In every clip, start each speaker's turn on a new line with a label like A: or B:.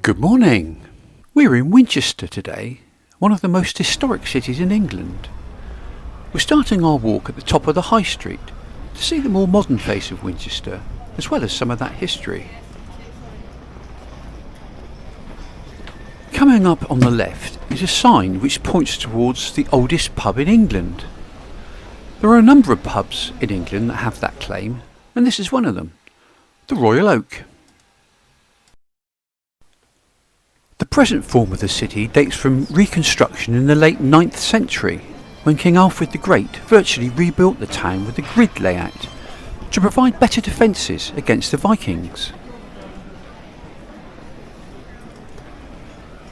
A: Good morning. We're in Winchester today, one of the most historic cities in England. We're starting our walk at the top of the High Street to see the more modern face of Winchester, as well as some of that history. Coming up on the left is a sign which points towards the oldest pub in England. There are a number of pubs in England that have that claim, and this is one of them, the Royal Oak. The present form of the city dates from reconstruction in the late 9th century, when King Alfred the Great virtually rebuilt the town with a grid layout to provide better defences against the Vikings.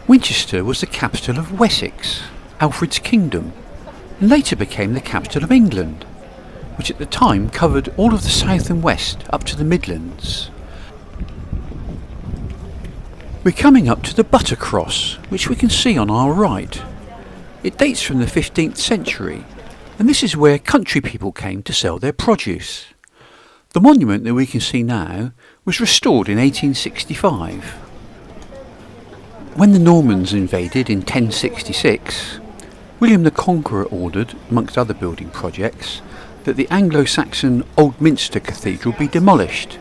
A: Winchester was the capital of Wessex, Alfred's kingdom, and later became the capital of England, which at the time covered all of the south and west up to the Midlands. We're coming up to the Butter Cross, which we can see on our right. It dates from the 15th century, and this is where country people came to sell their produce. The monument that we can see now was restored in 1865. When the Normans invaded in 1066, William the Conqueror ordered, amongst other building projects, that the Anglo-Saxon Old Minster Cathedral be demolished,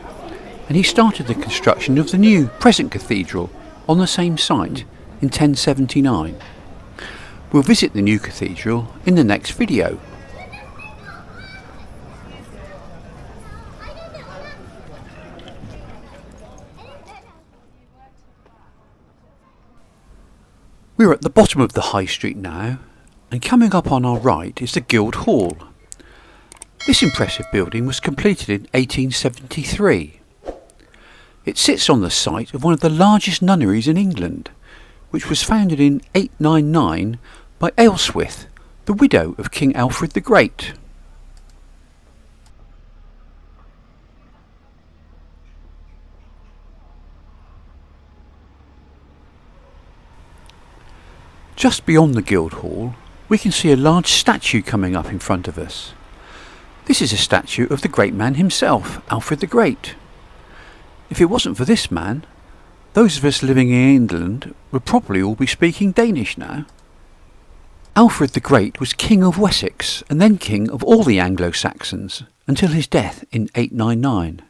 A: and he started the construction of the new present cathedral on the same site in 1079. We'll visit the new cathedral in the next video. We're at the bottom of the High Street now, and coming up on our right is the Guildhall. This impressive building was completed in 1873. It sits on the site of one of the largest nunneries in England, which was founded in 899 by Ailswith, the widow of King Alfred the Great. Just beyond the Guildhall, we can see a large statue coming up in front of us. This is a statue of the great man himself, Alfred the Great. If it wasn't for this man, those of us living in England would probably all be speaking Danish now. Alfred the Great was King of Wessex and then King of all the Anglo-Saxons until his death in 899.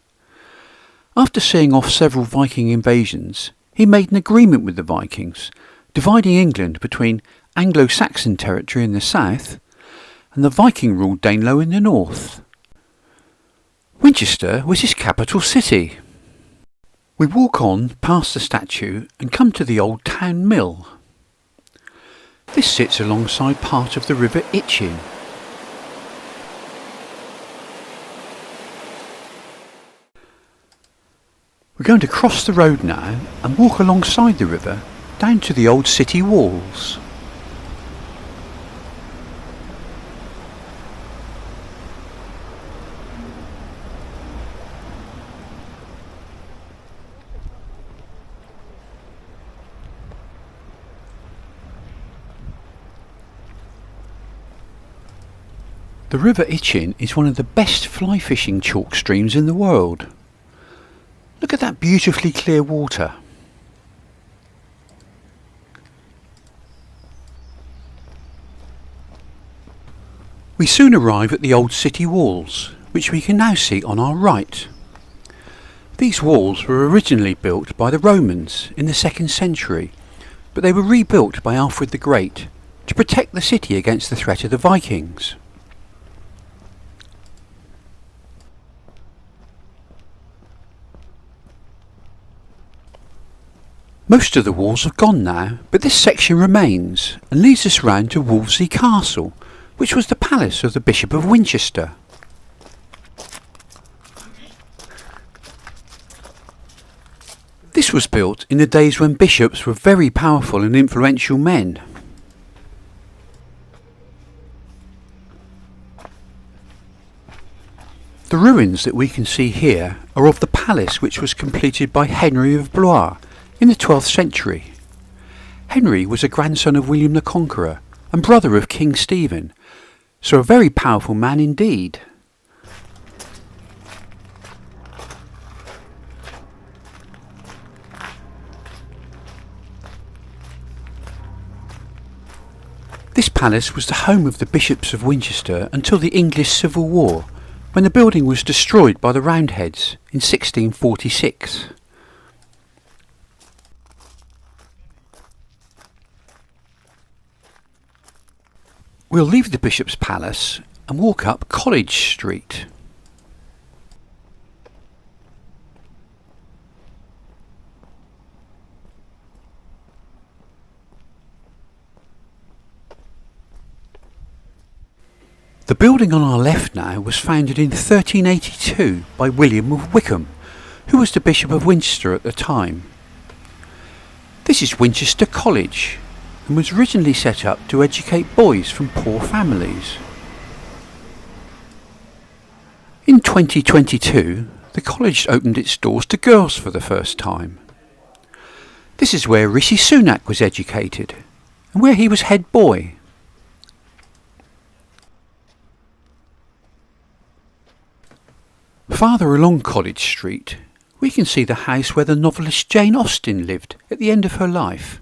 A: After seeing off several Viking invasions, he made an agreement with the Vikings, dividing England between Anglo-Saxon territory in the south and the Viking-ruled Danelaw in the north. Winchester was his capital city. We walk on past the statue and come to the old town mill. This sits alongside part of the River Itchen. We're going to cross the road now and walk alongside the river down to the old city walls. The River Itchen is one of the best fly fishing chalk streams in the world. Look at that beautifully clear water. We soon arrive at the old city walls, which we can now see on our right. These walls were originally built by the Romans in the 2nd century, but they were rebuilt by Alfred the Great to protect the city against the threat of the Vikings. Most of the walls have gone now, but this section remains and leads us round to Wolvesey Castle, which was the palace of the Bishop of Winchester. This was built in the days when bishops were very powerful and influential men. The ruins that we can see here are of the palace which was completed by Henry of Blois in the 12th century. Henry was a grandson of William the Conqueror and brother of King Stephen, so a very powerful man indeed. Palace was the home of the bishops of Winchester until the English Civil War, when the building was destroyed by the Roundheads in 1646. We'll leave the Bishop's Palace and walk up College Street. The building on our left now was founded in 1382 by William of Wykeham, who was the Bishop of Winchester at the time. This is Winchester College, and was originally set up to educate boys from poor families. In 2022, the college opened its doors to girls for the first time. This is where Rishi Sunak was educated, and where he was head boy. Farther along College Street, we can see the house where the novelist Jane Austen lived at the end of her life.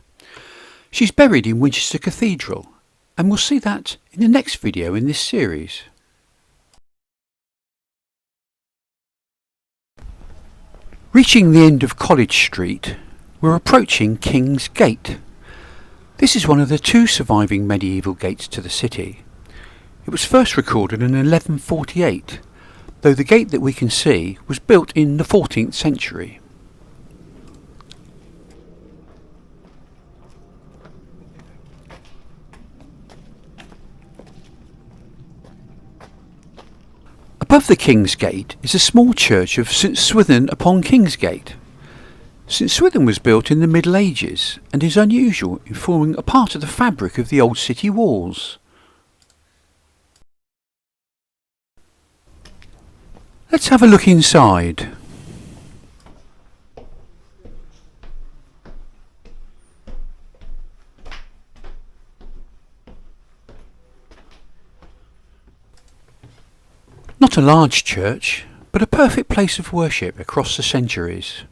A: She's buried in Winchester Cathedral, and we'll see that in the next video in this series. Reaching the end of College Street, we're approaching King's Gate. This is one of the two surviving medieval gates to the city. It was first recorded in 1148, though the gate that we can see was built in the 14th century. Above the King's Gate is a small church of St Swithin upon Kingsgate. St Swithin was built in the Middle Ages and is unusual in forming a part of the fabric of the old city walls. Let's have a look inside. Not a large church, but a perfect place of worship across the centuries.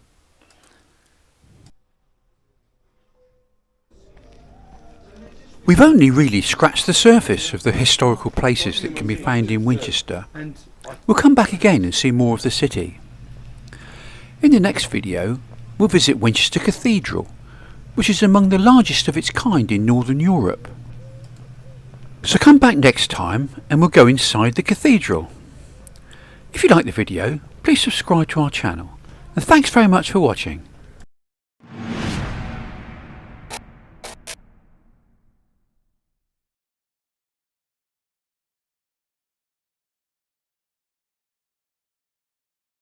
A: We've only really scratched the surface of the historical places that can be found in Winchester. We'll come back again and see more of the city. In the next video, we'll visit Winchester Cathedral, which is among the largest of its kind in Northern Europe. So come back next time and we'll go inside the cathedral. If you like the video, please subscribe to our channel, and thanks very much for watching.